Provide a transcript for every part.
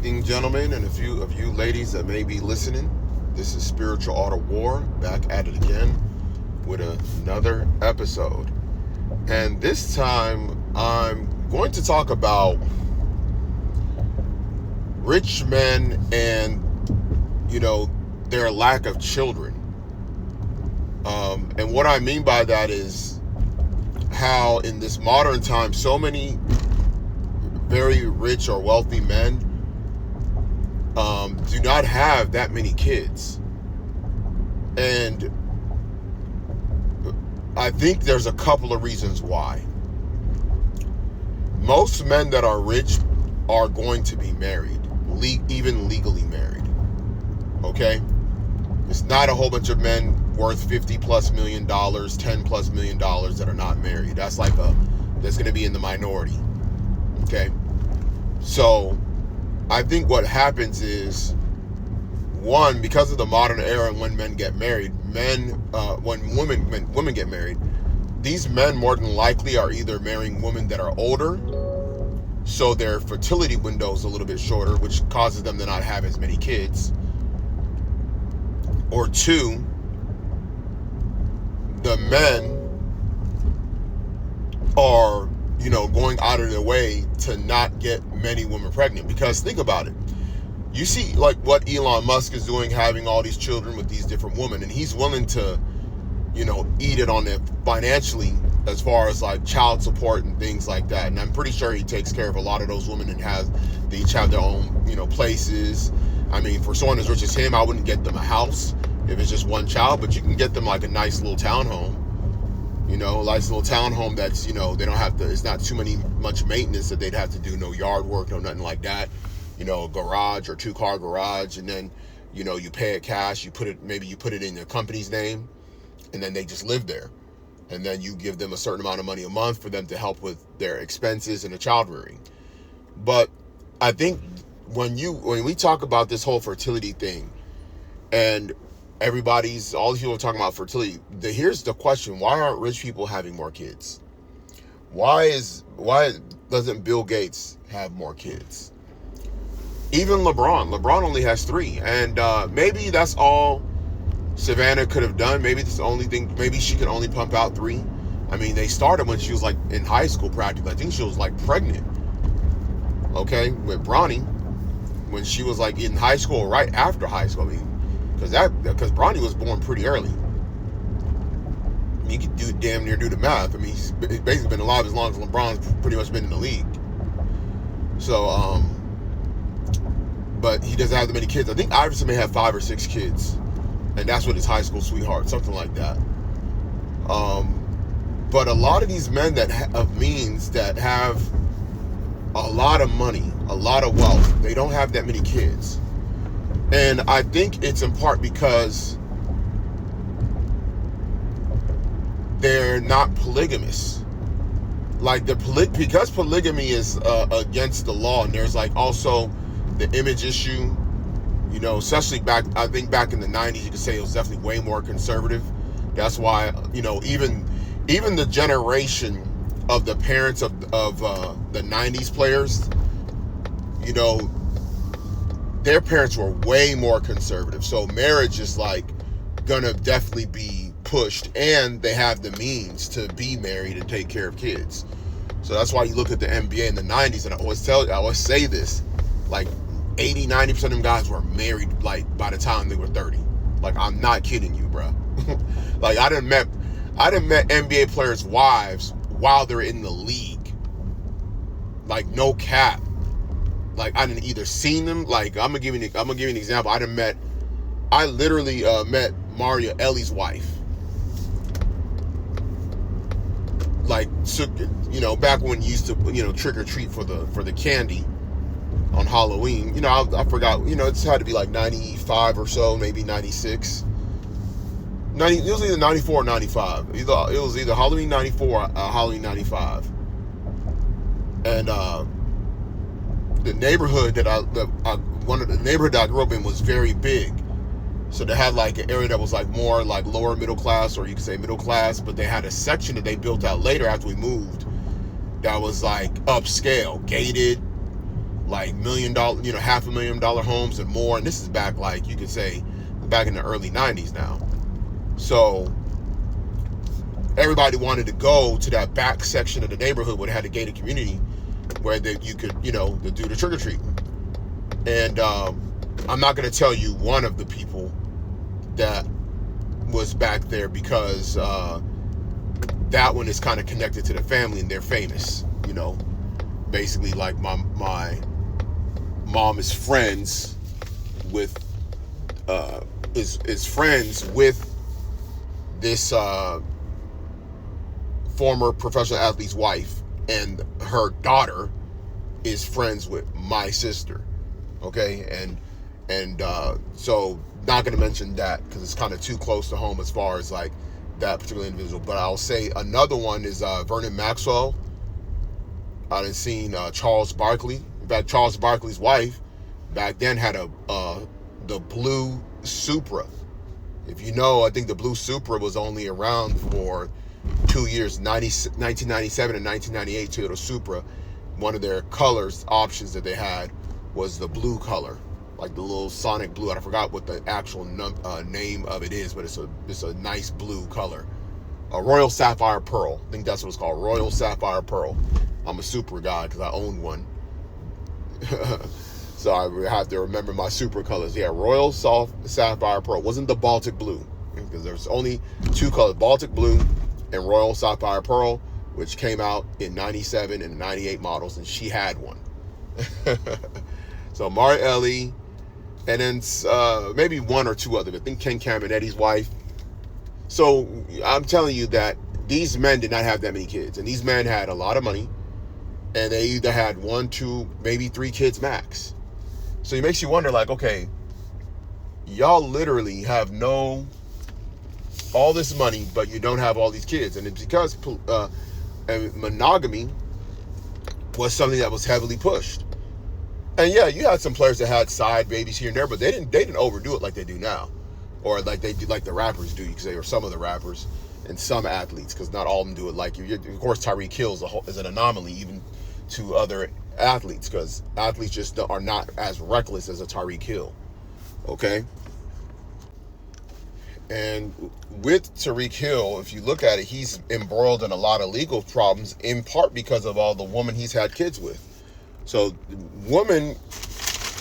evening, gentlemen, and a few of you ladies that may be listening. This is Spiritual Art of War, back at it again with another episode. And this time, I'm going to talk about rich men and, their lack of children. And what I mean by that is how in this modern time, so many very rich or wealthy men do not have that many kids. And I think there's a couple of reasons why. Most men that are rich are going to be married, even legally married. Okay? It's not a whole bunch of men worth $50+ million, $10+ million that are not married. That's going to be in the minority. Okay? So I think what happens is, one, because of the modern era and when men get married, when women get married, these men more than likely are either marrying women that are older, so their fertility window is a little bit shorter, which causes them to not have as many kids. Or two, the men are, going out of their way to not get many women pregnant. Because think about it. You see, like, what Elon Musk is doing, having all these children with these different women, and he's willing to, eat it on them financially as far as, like, child support and things like that. And I'm pretty sure he takes care of a lot of those women and they each have their own, places. I mean, for someone as rich as him, I wouldn't get them a house if it's just one child, but you can get them, like, a nice little townhome. A nice little townhome that's, they don't have to, it's not much maintenance that they'd have to do, no yard work, no nothing like that. A garage or 2-car garage, and then, you pay it cash, you put it in their company's name, and then they just live there. And then you give them a certain amount of money a month for them to help with their expenses and the child rearing. But I think when we talk about this whole fertility thing, and all these people are talking about fertility, here's the question: why aren't rich people having more kids? Why doesn't Bill Gates have more kids? Even LeBron only has 3, and maybe that's all Savannah could have done. Maybe it's the only thing. Maybe she could only pump out 3. I mean, they started when she was, like, in high school practically. I think she was, like, pregnant. Okay, with Bronny, when she was, like, in high school, right after high school. I mean, because Bronny was born pretty early. I mean, you could damn near do the math. I mean, he's basically been alive as long as LeBron's pretty much been in the league. So, but he doesn't have that many kids. I think Iverson may have 5 or 6 kids, and that's with his high school sweetheart, something like that. But a lot of these men of means that have a lot of money, a lot of wealth, they don't have that many kids. And I think it's in part because they're not polygamous. Like, because polygamy is against the law, and there's, like, also the image issue, especially back in the 90s, you could say it was definitely way more conservative. That's why, even the generation of the parents of the 90s players, their parents were way more conservative. So marriage is, like, gonna definitely be pushed, and they have the means to be married and take care of kids. So that's why you look at the NBA in the 90s, and I always say this, like, 80-90% of them guys were married, like, by the time they were 30. Like, I'm not kidding you, bro. Like, I done met NBA players' wives while they're in the league. Like, no cap. Like, I didn't either seen them. Like, I'm gonna give you an example. I literally met Maria Ellie's wife. Like, back when you used to, trick or treat for the candy on Halloween. I forgot, it's had to be like 95 or so, maybe 96. It was either 94 or 95. It was either Halloween 94 or Halloween 95. And the neighborhood that I grew up in was very big. So they had, like, an area that was, like, more, like, lower middle class, or you could say middle class, but they had a section that they built out later after we moved that was, like, upscale, gated, like $1 million, $500,000 homes and more. And this is back, like, you could say, back in the early 90s now. So everybody wanted to go to that back section of the neighborhood where they had a gated community where you could, do the trick-or-treating. And I'm not going to tell you one of the people that was back there, because that one is kind of connected to the family and they're famous, basically. Like my mom is friends with is friends with this former professional athlete's wife, and her daughter is friends with my sister. Okay, and so not going to mention that because it's kind of too close to home as far as like that particular individual. But I'll say another one is Vernon Maxwell. I done seen Charles Barkley. In fact, Charles Barkley's wife back then had the blue Supra. If you know, I think the blue Supra was only around for 2 years, 1997 and 1998. Toyota Supra, one of their colors options that they had was the blue color, like the little Sonic blue. I forgot what the actual name of it is, but it's a nice blue color. A Royal Sapphire Pearl. I think that's what it's called, Royal Sapphire Pearl. I'm a Supra guy because I own one. So I have to remember my Supra colors. Yeah, Royal Sapphire Pearl. Wasn't the Baltic Blue, because there's only two colors, Baltic Blue and Royal Sapphire Pearl, which came out in 97 and 98 models, and she had one. So Mari Ellie, and then maybe one or two other. I think Ken Caminetti's wife. So I'm telling you that these men did not have that many kids, and these men had a lot of money, and they either had 1, 2, maybe 3 kids max. So it makes you wonder, like, okay, y'all literally have all this money, but you don't have all these kids, and it's because monogamy was something that was heavily pushed. And yeah, you had some players that had side babies here and there, but they didn't overdo it like they do now, or like they do, like the rappers do. You could say, or some of the rappers and some athletes, because not all of them do it like you. Of course, Tyreek Hill is an anomaly even to other athletes, because athletes just are not as reckless as a Tyreek Hill. Okay. And with Tyreek Hill, if you look at it, he's embroiled in a lot of legal problems, in part because of all the women he's had kids with. So women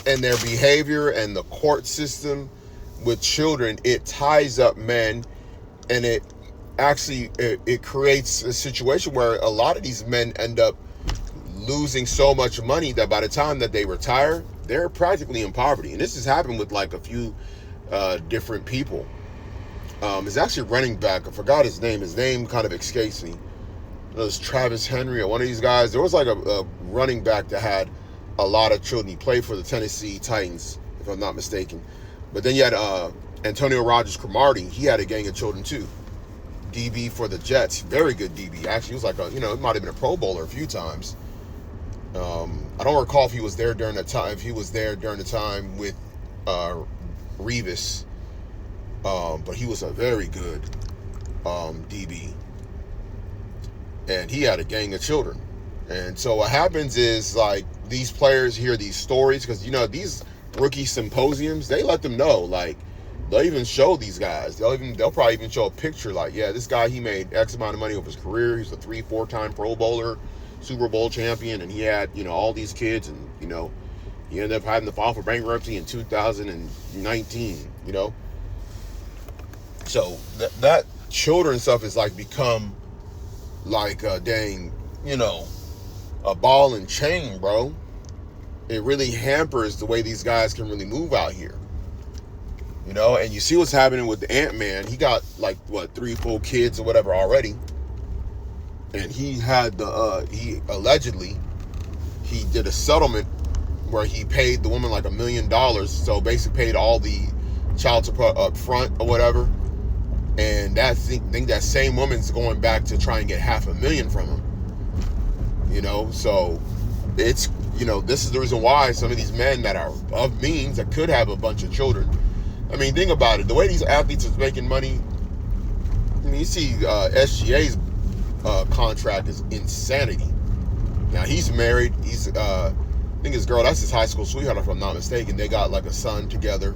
and their behavior and the court system with children, it ties up men, and it creates a situation where a lot of these men end up losing so much money that by the time that they retire, they're practically in poverty. And this has happened with like a few different people. It's actually running back. I forgot his name. His name kind of escapes me. It was Travis Henry or one of these guys. There was like a running back that had a lot of children. He played for the Tennessee Titans, if I'm not mistaken. But then you had Antonio Rogers-Cromartie. He had a gang of children too. DB for the Jets. Very good DB. Actually, he was like it might have been a Pro Bowler a few times. I don't recall if he was there during the time. If he was there during the time with Revis. But he was a very good DB. And he had a gang of children. And so what happens is, like, these players hear these stories, because these rookie symposiums, they let them know, like, they'll even show these guys, they'll probably even show a picture, like, yeah, this guy, he made X amount of money over his career. He's a 3-4-time Pro Bowler, Super Bowl champion, and he had all these kids, and he ended up having to file for bankruptcy in 2019. So that children stuff is like become like a dang, a ball and chain, bro. It really hampers the way these guys can really move out here. And you see what's happening with the Ant-Man. He got like 3, 4 kids or whatever already. And he had he allegedly did a settlement where he paid the woman like $1 million. So basically paid all the child support up front or whatever. And I think that same woman's going back to try and get $500,000 from him. So it's, this is the reason why some of these men that are of means, that could have a bunch of children. I mean, think about it. The way these athletes are making money, you see SGA's contract is insanity. Now, he's married. think his girl, that's his high school sweetheart, if I'm not mistaken. They got like a son together.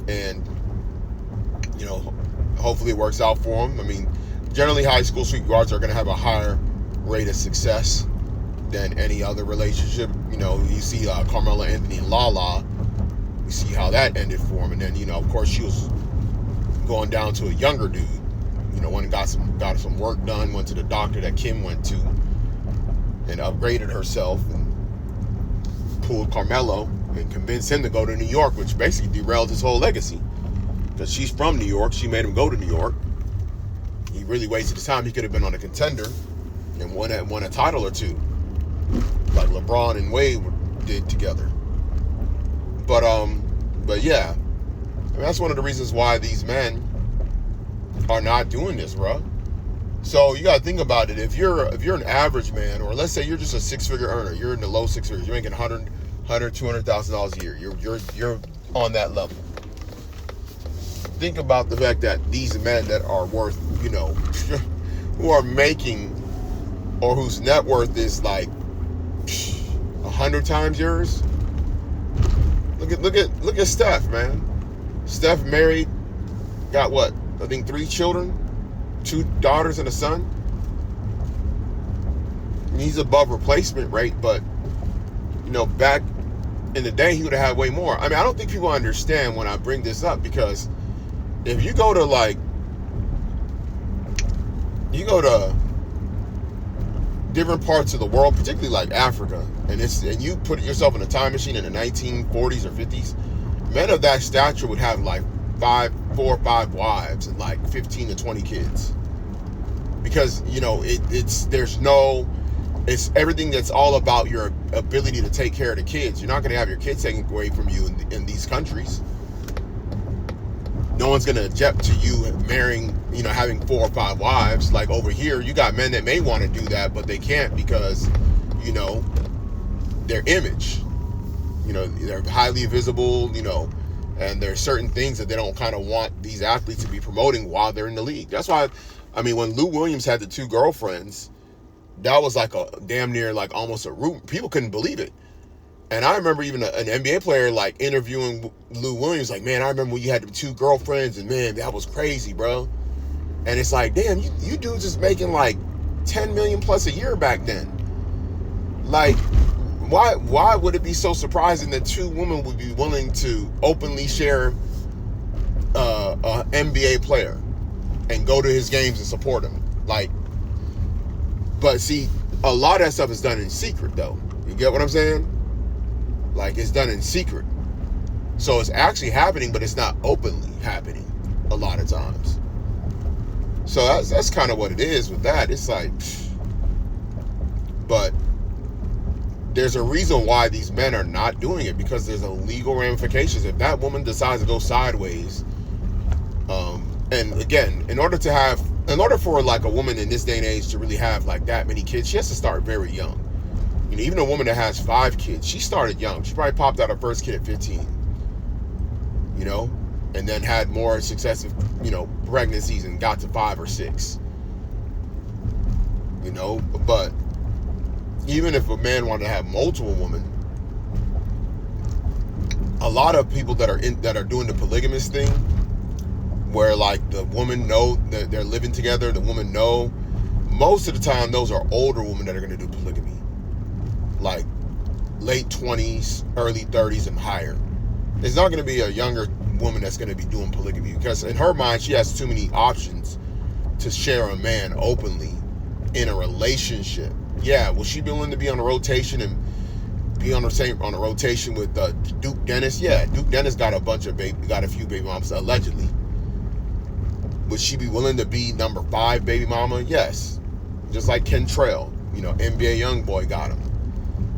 And, you know, hopefully it works out for him. I mean, generally high school sweethearts are going to have a higher rate of success than any other relationship. You know, you see Carmelo Anthony and Lala, you see how that ended for him. And then, you know, of course, she was going down to a younger dude. You know, went and got some work done, went to the doctor that Kim went to, and upgraded herself and pulled Carmelo and convinced him to go to New York, which basically derailed his whole legacy. Because she's from New York, she made him go to New York. He really wasted his time. He could have been on a contender and won a title or two, like LeBron and Wade did together. But yeah, I mean, that's one of the reasons why these men are not doing this, bro. So you gotta think about it. If you're an average man, or let's say you're just a six-figure earner, you're in the low six figures, you're making $200,000 a year. You're on that level. Think about the fact that these men that are worth, you know, who are making, or whose net worth is like 100 times yours. Look at Steph, man. Steph married, got what? I think 3 children, 2 daughters and a son. He's above replacement rate, but you know, back in the day, he would have had way more. I mean, I don't think people understand when I bring this up, because if you go to different parts of the world, particularly like Africa, and you put yourself in a time machine in the 1940s or 50s, men of that stature would have like 4 or 5 wives and like 15 to 20 kids, because you know it's everything that's all about your ability to take care of the kids. You're not going to have your kids taken away from you in these countries. No one's going to object to you marrying, you know, having 4 or 5 wives. Like over here, you got men that may want to do that, but they can't because, you know, their image, you know, they're highly visible, you know, and there's certain things that they don't kind of want these athletes to be promoting while they're in the league. That's why, I mean, when Lou Williams had the 2 girlfriends, that was like a damn near like almost a root. People couldn't believe it. And I remember even an NBA player like interviewing Lou Williams, like, man, I remember when you had the 2 girlfriends, and man, that was crazy, bro. And it's like, damn, you dudes is making like 10 million plus a year back then. Like, why would it be so surprising that 2 women would be willing to openly share a NBA player and go to his games and support him? Like, but see, a lot of that stuff is done in secret, though. You get what I'm saying? Like, it's done in secret. So it's actually happening, but it's not openly happening a lot of times. So that's kind of what it is with that. It's like, but there's a reason why these men are not doing it, because there's a legal ramifications. If that woman decides to go sideways, and again, in order for like a woman in this day and age to really have like that many kids, she has to start very young. You know, even a woman that has 5 kids, she started young. She probably popped out her first kid at 15. You know, and then had more successive, you know, pregnancies and got to 5 or 6. You know, but even if a man wanted to have multiple women, a lot of people that are doing the polygamous thing, where like the woman know that they're living together, the woman know, most of the time those are older women that are going to do polygamy, like late 20s, early 30s and higher. There's not going to be a younger woman that's going to be doing polygamy, because in her mind she has too many options to share a man openly in a relationship. Yeah, will she be willing to be on a rotation and be on a rotation with Duke Dennis? Yeah, Duke Dennis got a few baby mamas allegedly. Would she be willing to be number 5 baby mama? Yes, just like Kentrell, you know, NBA YoungBoy got him.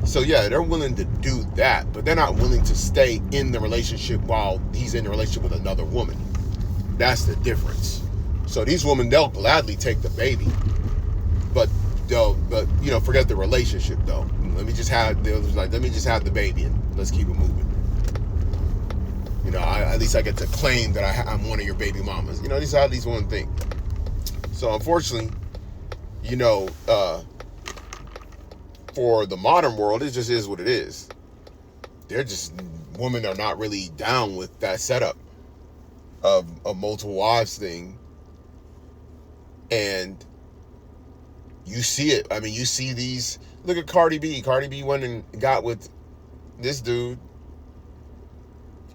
So yeah, they're willing to do that, but they're not willing to stay in the relationship while he's in a relationship with another woman. That's the difference. So these women, they'll gladly take the baby, but you know, forget the relationship though. Let me just have the baby and let's keep it moving. You know, at least I get to claim that I'm one of your baby mamas. You know, this is how these women think. So unfortunately, you know, for the modern world, it just is what it is. They're just, women are not really down with that setup of a multiple wives thing. And you see it. I mean, you see these. Look at Cardi B. Cardi B went and got with this dude,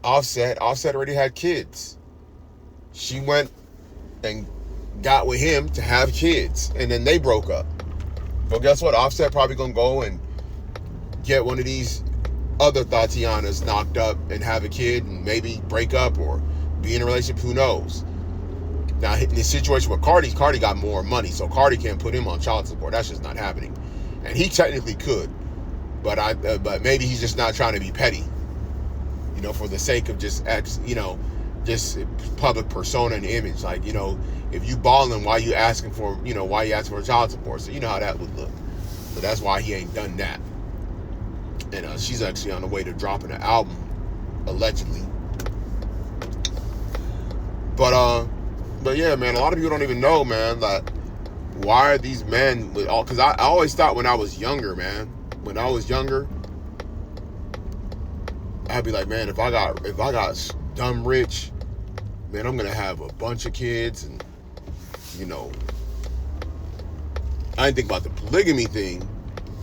Offset. Offset already had kids. She went and got with him to have kids, and then they broke up. But guess what? Offset probably gonna go and get one of these other Tatianas knocked up and have a kid and maybe break up or be in a relationship. Who knows? Now, in the situation with Cardi got more money, so Cardi can't put him on child support. That's just not happening. And he technically could, but maybe he's just not trying to be petty, for the sake of just just public persona and image. Like, if you balling, why you asking for child support? So you know how that would look. So that's why he ain't done that. And she's actually on the way to dropping an album, allegedly. But yeah, man, a lot of people don't even know, man, that why are these men with all? Because I always thought when I was younger, man, I'd be like, man, if I got dumb rich, man, I'm gonna have a bunch of kids, and I didn't think about the polygamy thing,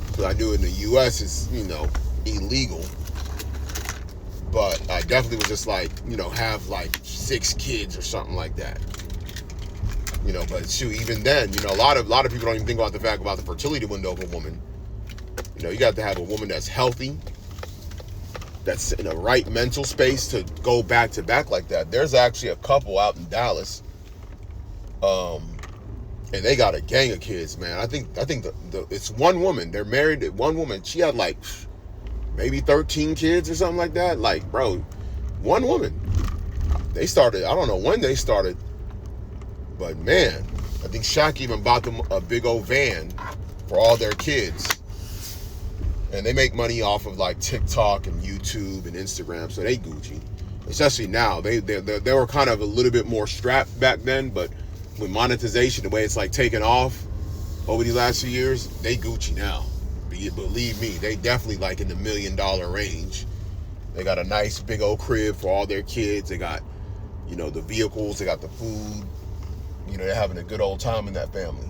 because I knew in the U.S. it's illegal. But I definitely was just like, have like 6 kids or something like that. But shoot, even then, a lot of people don't even think about the fact about the fertility window of a woman. You got to have a woman that's healthy, that's in a right mental space to go back to back like that. There's actually a couple out in Dallas, and they got a gang of kids, man. I think it's one woman. They're married to one woman. She had like maybe 13 kids or something like that. Like, bro, one woman. They started, I don't know when they started, but man, I think Shaq even bought them a big old van for all their kids. And they make money off of like TikTok and YouTube and Instagram, so they Gucci. Especially now, they were kind of a little bit more strapped back then, but with monetization, the way it's like taken off over these last few years, they Gucci now. Believe me, they definitely like in the $1 million range. They got a nice big old crib for all their kids. They got, the vehicles, they got the food. They're having a good old time in that family.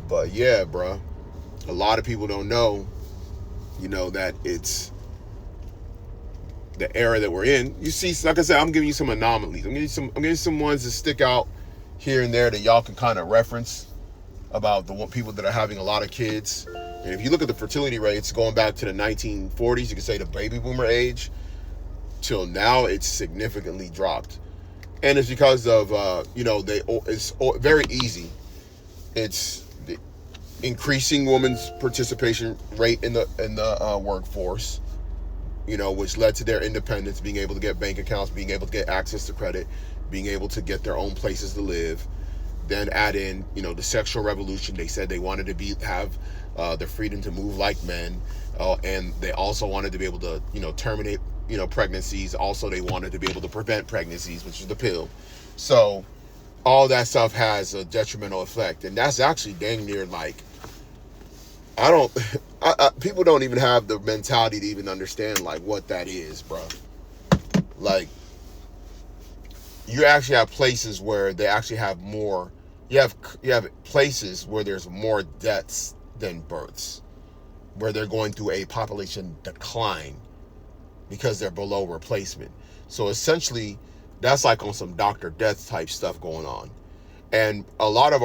But yeah, bruh, a lot of people don't know, that it's the era that we're in. You see, like I said, I'm giving you some anomalies. I'm giving you some ones that stick out here and there that y'all can kind of reference about the people that are having a lot of kids. And if you look at the fertility rates going back to the 1940s, you can say the baby boomer age, till now, it's significantly dropped. And it's because of, it's very easy. It's the increasing women's participation rate in the workforce, which led to their independence, being able to get bank accounts, being able to get access to credit, being able to get their own places to live. Then add in, the sexual revolution. They said they wanted to have the freedom to move like men, and they also wanted to be able to, terminate, pregnancies. Also, they wanted to be able to prevent pregnancies, which is the pill. So all that stuff has a detrimental effect, and that's actually dang near like, people don't even have the mentality to even understand like what that is, bro. Like, you actually have places where they actually have more. You have places where there's more deaths than births, where they're going through a population decline because they're below replacement. So essentially, that's like on some Dr. Death type stuff going on. And a lot of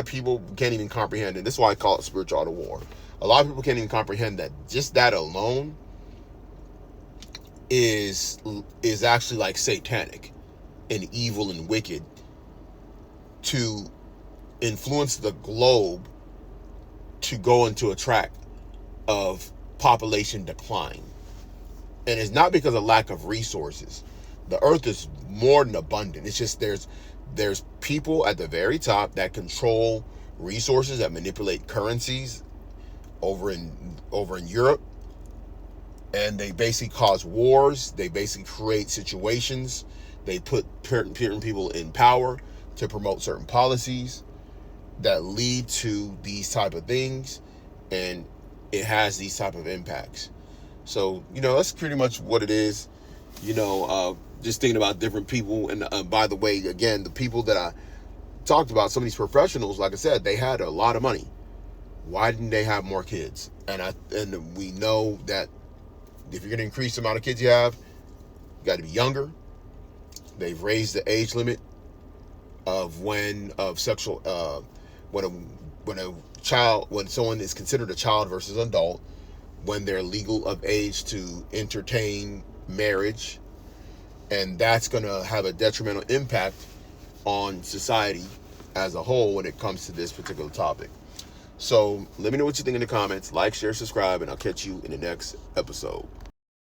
people can't even comprehend, and this is why I call it spiritual art of war. A lot of people can't even comprehend that just that alone is actually like satanic and evil and wicked, to influence the globe to go into a track of population decline. And it's not because of lack of resources. The earth is more than abundant. It's just there's people at the very top that control resources, that manipulate currencies over in Europe, and they basically cause wars. They basically create situations. They put certain people in power to promote certain policies that lead to these type of things. and it has these type of impacts. So, that's pretty much what it is. Just thinking about different people. And by the way, again, the people that I talked about, some of these professionals, like I said, they had a lot of money. Why didn't they have more kids? And we know that if you're going to increase the amount of kids you have, you got to be younger. They've raised the age limit of when someone is considered a child versus an adult, when they're legal of age to entertain marriage. And that's going to have a detrimental impact on society as a whole when it comes to this particular topic. So let me know what you think in the comments. Like, share, subscribe, and I'll catch you in the next episode.